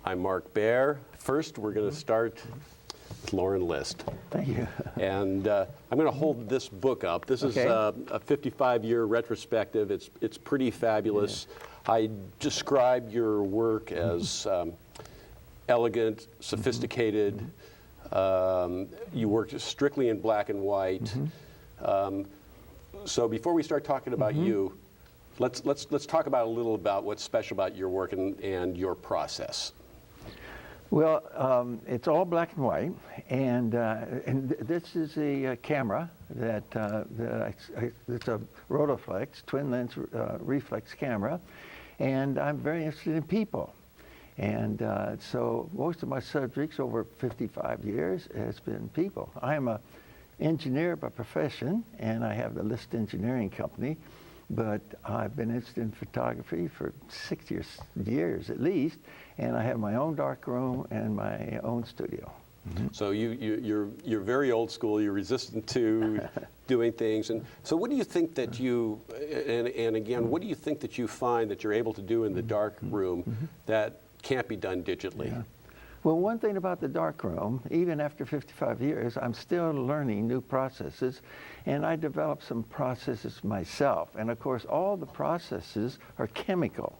I'm Mark Baer. First, we're going to start with Loran List. Thank you. And I'm going to hold this book up. This is a 55-year retrospective. It's pretty fabulous. Yeah. I describe your work as elegant, sophisticated. You worked strictly in black and white. So before we start talking about you, let's talk about a little about what's special about your work and your process. Well, it's all black and white, and this is a camera that it's a rotoflex, twin lens reflex camera, and I'm very interested in people. And so most of my subjects over 55 years has been people. I am an engineer by profession, and I have the List Engineering Company, but I've been interested in photography for 6 years at least, and I have my own dark room and my own studio. So you're very old school. You're resistant to doing things, and so what do you think that you and again, what do you think that you find that you're able to do in the dark room that can't be done digitally? Yeah. Well, one thing about the darkroom, even after 55 years, I'm still learning new processes, and I developed some processes myself. And of course, all the processes are chemical.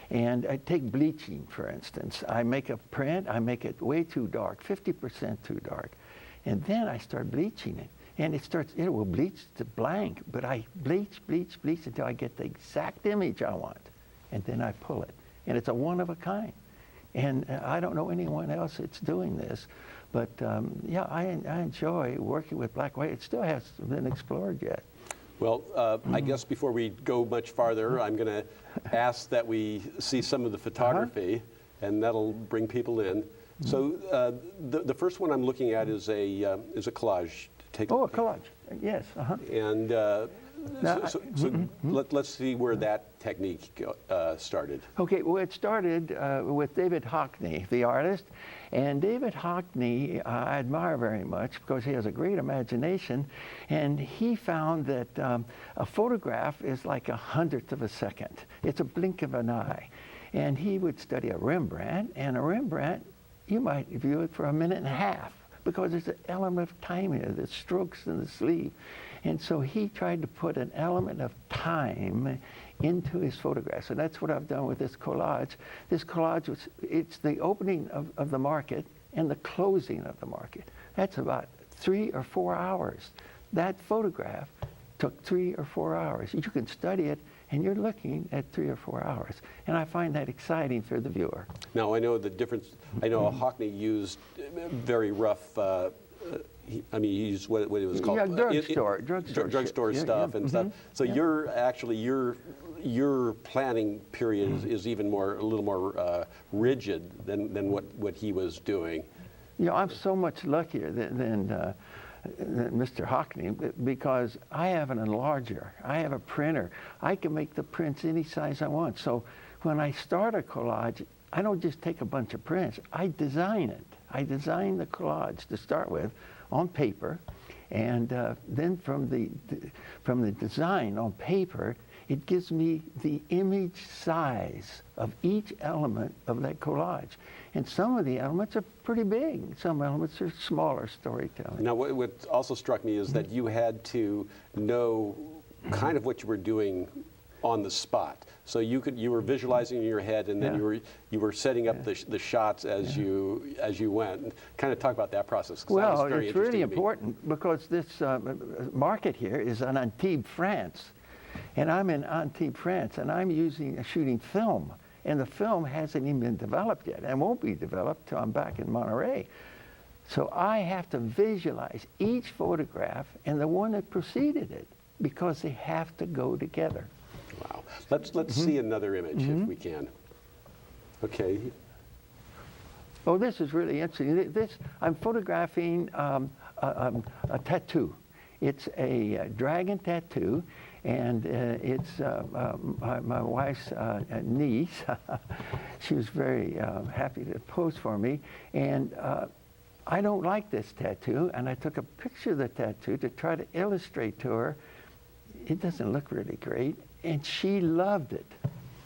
And I take bleaching, for instance. I make a print, I make it way too dark, 50% too dark. And then I start bleaching it. And it will bleach to blank, but I bleach until I get the exact image I want. And then I pull it. And it's a one of a kind. And I don't know anyone else that's doing this, but yeah, I enjoy working with black and white. It still hasn't been explored yet. Well, I guess before we go much farther, I'm going to ask that we see some of the photography, and that'll bring people in. So the first one I'm looking at is a collage. A collage, yes. And let's see where that technique started. Okay, well, it started with David Hockney, the artist. And David Hockney I admire very much because he has a great imagination. And he found that a photograph is like 1/100th of a second. It's a blink of an eye. And he would study a Rembrandt, and a Rembrandt, you might view it for 1.5 minutes because there's an element of time here, the strokes in the sleeve. And so he tried to put an element of time into his photographs. And that's what I've done with this collage. This collage, it's the opening of the market and the closing of the market. That's about 3 or 4 hours. That photograph took 3 or 4 hours. You can study it, and you're looking at 3 or 4 hours. And I find that exciting for the viewer. Now, I know the difference. I know Hockney used very rough, he used what it was called. Yeah, drugstore stuff and stuff. So you're actually, your planning period is even a little more rigid than what he was doing. You know, I'm so much luckier than Mr. Hockney because I have an enlarger. I have a printer. I can make the prints any size I want. So when I start a collage, I don't just take a bunch of prints. I design it. I design the collage to start with on paper, and then from the design on paper, it gives me the image size of each element of that collage. And some of the elements are pretty big. Some elements are smaller storytelling. Now, what also struck me is that you had to know kind of what you were doing on the spot. So you were visualizing in your head, and then you were setting up the shots as you went. And kind of talk about that process. Well, it's really important because this market here is in Antibes, France, and I'm in Antibes, France, and I'm shooting film, and the film hasn't even been developed yet, and won't be developed till I'm back in Monterey. So I have to visualize each photograph and the one that preceded it because they have to go together. Wow. Let's see another image if we can. Okay. Oh, this is really interesting. I'm photographing a tattoo. It's a dragon tattoo, and it's my wife's niece. She was very happy to pose for me, and I don't like this tattoo, and I took a picture of the tattoo to try to illustrate to her. It doesn't look really great. And she loved it.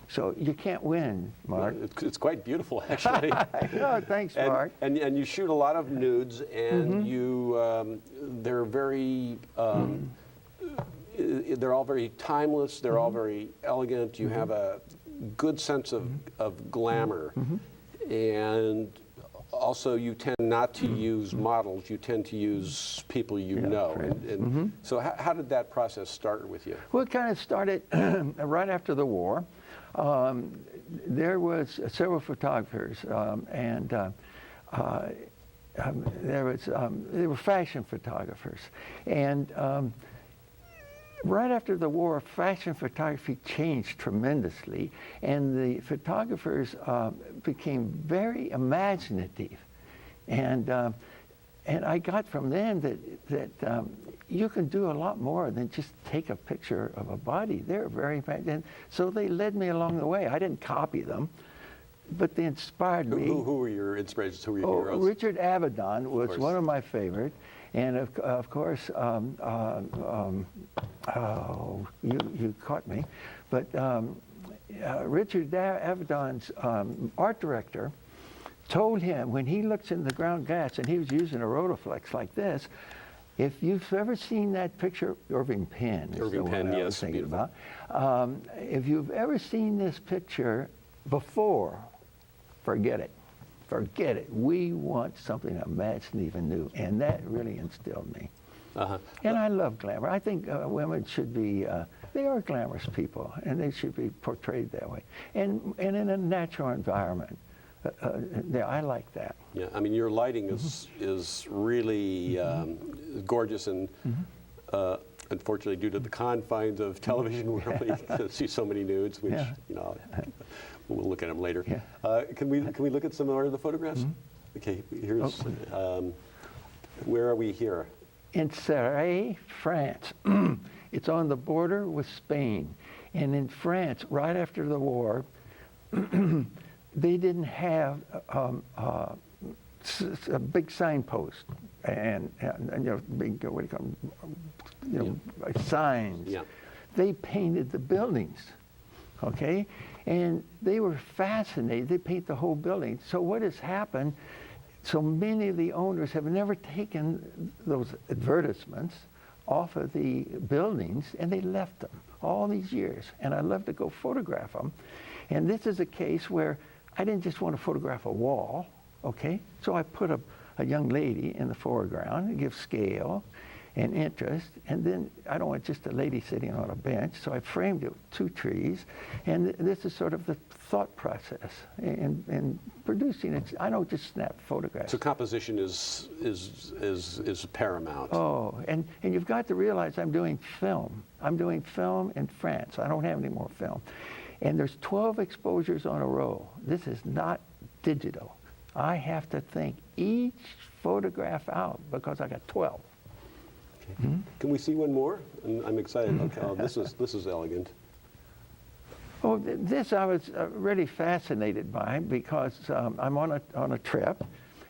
So you can't win, Mark. It's quite beautiful, actually. Oh, thanks, Mark. And you shoot a lot of nudes, and they're very, they're all very timeless. They're all very elegant. You have a good sense of glamour, and also you tend not to use models. You tend to use people you know. And so how did that process start with you? Well, it kind of started right after the war. There was several photographers, and there were fashion photographers, and right after the war, fashion photography changed tremendously, and the photographers became very imaginative, and I got from them that you can do a lot more than just take a picture of a body. They're very, and so they led me along the way. I didn't copy them, but they inspired me. Who were your inspirations? Who were your heroes? Richard Avedon was one of my favorite, and of course, you caught me, but Richard Avedon's art director told him when he looks in the ground glass, and he was using a rotoflex like this, if you've ever seen that picture, Irving Penn is the one I was thinking about. If you've ever seen this picture before, forget it. Forget it. We want something imaginative and new, and that really instilled me. And I love glamour. I think women should be, they are glamorous people, and they should be portrayed that way. And in a natural environment. I like that. Yeah, I mean, your lighting is really gorgeous, and unfortunately, due to the confines of television world, you can see so many nudes, which you know, we'll look at them later. Can we look at some more of the photographs? Okay, here's where are we here? In Serres, France. It's on the border with Spain, and in France, right after the war. They didn't have a big signpost and you know, big, what do you call them, signs. Yeah. They painted the buildings, okay? And they were fascinated. They paint the whole building. So what has happened, so many of the owners have never taken those advertisements off of the buildings, and they left them all these years. And I love to go photograph them. And this is a case where I didn't just want to photograph a wall, okay? So I put a young lady in the foreground and give scale and interest, and then I don't want just a lady sitting on a bench, so I framed it with 2 trees, and this is sort of the thought process in producing it. I don't just snap photographs. So composition is paramount. Oh, and you've got to realize I'm doing film. I'm doing film in France. I don't have any more film. And there's 12 exposures on a roll. This is not digital. I have to think each photograph out because I got 12. Okay. Can we see one more? I'm excited. Okay, oh, this is elegant. Oh, this I was really fascinated by because I'm on a trip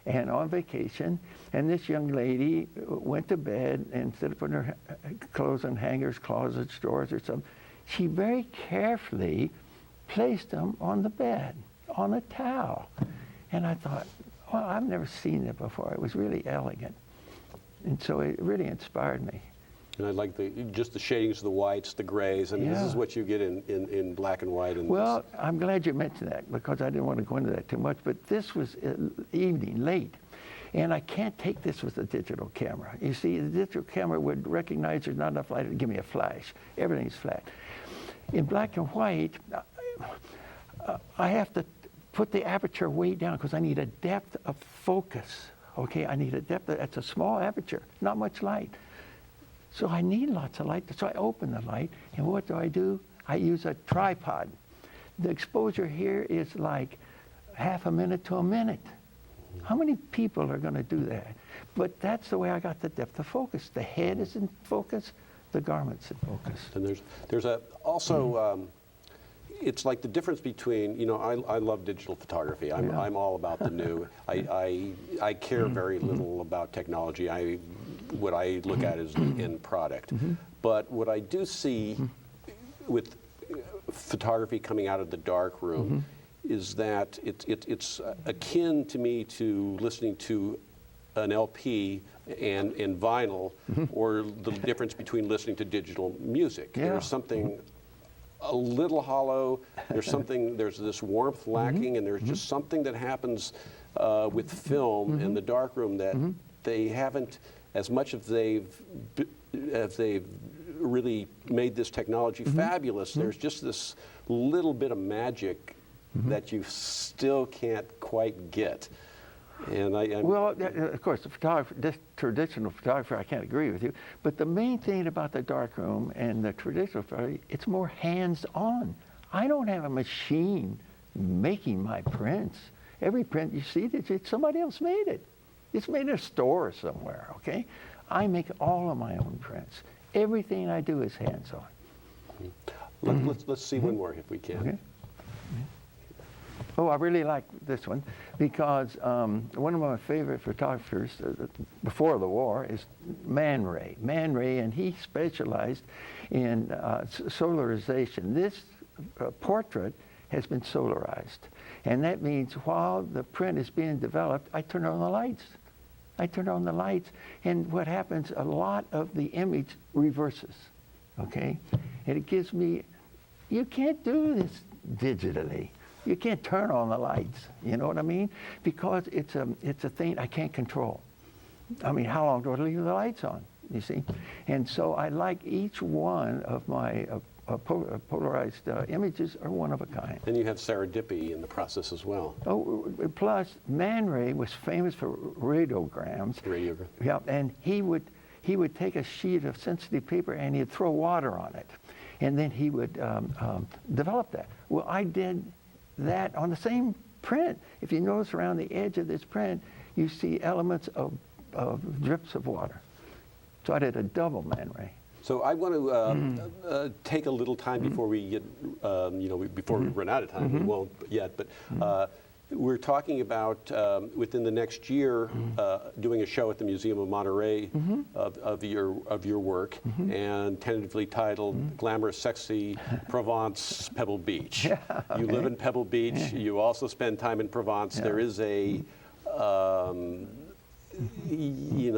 and on vacation, and this young lady went to bed, and instead of putting her clothes in hangers, closets, drawers, or something, she very carefully placed them on the bed, on a towel. And I thought, well, I've never seen that before. It was really elegant. And so it really inspired me. And I like just the shadings of the whites, the grays. I mean, this is what you get in black and white. And well, I'm glad you mentioned that because I didn't want to go into that too much. But this was evening, late. And I can't take this with a digital camera. You see, the digital camera would recognize there's not enough light to give me a flash. Everything's flat. In black and white, I have to put the aperture way down because I need a depth of focus. Okay, I need a depth. That's a small aperture, not much light. So I need lots of light. So I open the light, and what do? I use a tripod. The exposure here is like half a minute to a minute. How many people are going to do that? But that's the way I got the depth of focus. The head is in focus, the garment's in focus. And there's also, it's like the difference between, you know, I love digital photography. I'm all about the new. I care very little about technology. What I look at is the end product. But what I do see with photography coming out of the dark room is that it's akin to me to listening to an LP and vinyl, or the difference between listening to digital music. Yeah. There's something a little hollow, there's this warmth lacking, and there's just something that happens with film in the darkroom that they haven't, as much as they've really made this technology fabulous, there's just this little bit of magic that you still can't quite get. And well, of course, the photographer, this traditional photographer, I can't agree with you. But the main thing about the darkroom and the traditional photography, it's more hands-on. I don't have a machine making my prints. Every print you see, somebody else made it. It's made in a store somewhere, okay? I make all of my own prints. Everything I do is hands-on. Let's see one more if we can. Okay. Oh, I really like this one because one of my favorite photographers before the war is Man Ray. Man Ray, and he specialized in solarization. This portrait has been solarized. And that means while the print is being developed, I turn on the lights. I turn on the lights, and what happens, a lot of the image reverses, okay? And it gives me, you can't do this digitally. You can't turn on the lights, you know what I mean? Because it's a thing I can't control. I mean, how long do I leave the lights on, you see? And so I like each one of my polarized images are one of a kind. And you have serendipity in the process as well. Oh, plus Man Ray was famous for radiograms. Radiogram. Yeah, and he would take a sheet of sensitive paper and he'd throw water on it, and then he would develop that. Well, I did that on the same print. If you notice around the edge of this print, you see elements of drips of water. So I did a double Man Ray. So I want to take a little time before we get, before we run out of time. We won't yet, but we're talking about within the next year doing a show at the Museum of Monterey of your work, and tentatively titled "Glamorous, Sexy Provence, Pebble Beach." Yeah, okay. You live in Pebble Beach. You also spend time in Provence. Yeah. There is a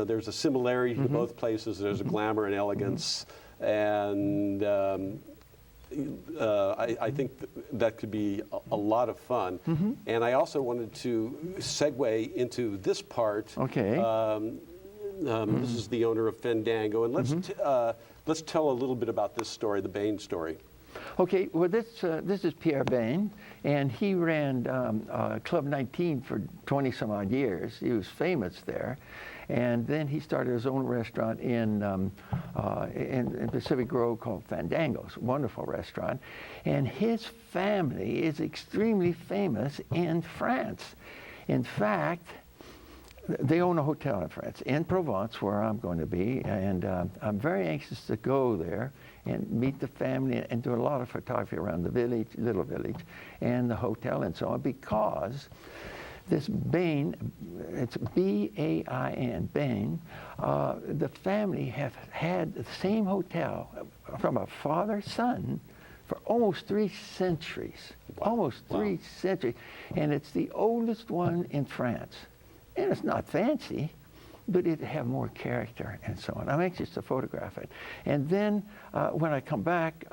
there's a similarity to both places. There's a glamour and elegance, and I think that could be a lot of fun. And I also wanted to segue into this part. Okay. This is the owner of Fandango, and let's tell a little bit about this story, the Bain story. Okay, well, this is Pierre Bain, and he ran Club 19 for 20-some-odd years. He was famous there. And then he started his own restaurant in Pacific Grove called Fandango's, wonderful restaurant. And his family is extremely famous in France. In fact, they own a hotel in France, in Provence, where I'm going to be, and I'm very anxious to go there and meet the family and do a lot of photography around the village, little village, and the hotel and so on, because this Bain, it's B-A-I-N, Bain, the family have had the same hotel from a father-son for almost 3 centuries, almost 3 centuries, and it's the oldest one in France. And it's not fancy, but it have more character and so on. I'm anxious to photograph it. And then when I come back,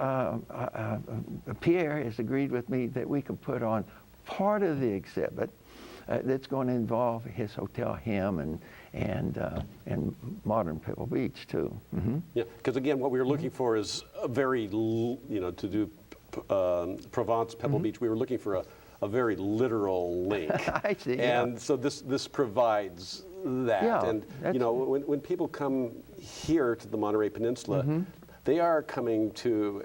Pierre has agreed with me that we can put on part of the exhibit that's going to involve his hotel, him, and modern Pebble Beach too. Yeah, because again, what we were looking for is a very, to do Provence, Pebble Beach, we were looking for a very literal link. I see. And so this provides that. Yeah, and when people come here to the Monterey Peninsula, they are coming to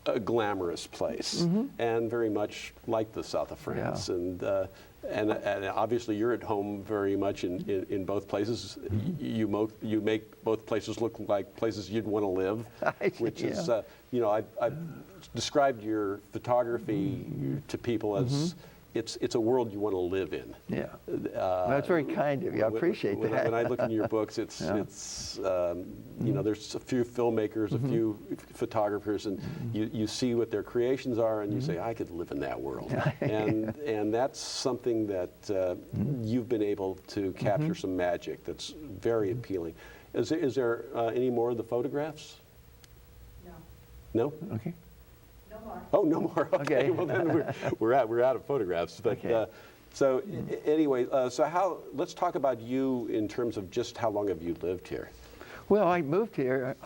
a glamorous place, and very much like the south of France. Yeah. And obviously you're at home very much in both places. You make both places look like places you'd want to live, which is, I've described your photography to people as it's a world you want to live in. Yeah. That's very kind of you. I appreciate that. When I look into your books, it's you know, there's a few filmmakers, a few photographers, and you see what their creations are, and you say, I could live in that world. And that's something that you've been able to capture some magic that's very appealing. Is there any more of the photographs? No. No? Okay. No more. Oh, no more. Okay. Well, then we're out of photographs. But okay. So anyway, so let's talk about you in terms of just how long have you lived here? Well, I moved here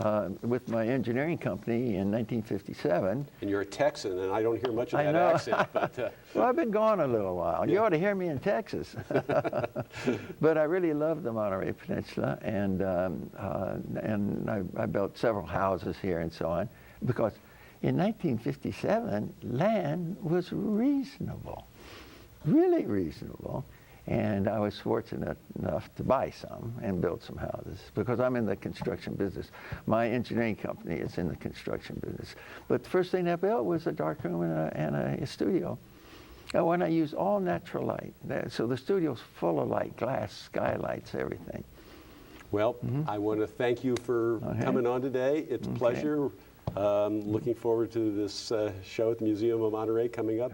with my engineering company in 1957. And you're a Texan, and I don't hear much of that accent. But, well, I've been gone a little while. Yeah. You ought to hear me in Texas. But I really love the Monterey Peninsula, and I built several houses here and so on, because in 1957, land was reasonable, really reasonable. And I was fortunate enough to buy some and build some houses, because I'm in the construction business. My engineering company is in the construction business. But the first thing I built was a dark room and a studio. And when I use all natural light, so the studio's full of light, glass, skylights, everything. Well, I want to thank you for coming on today. It's a pleasure. Looking forward to this show at the Museum of Monterey coming up.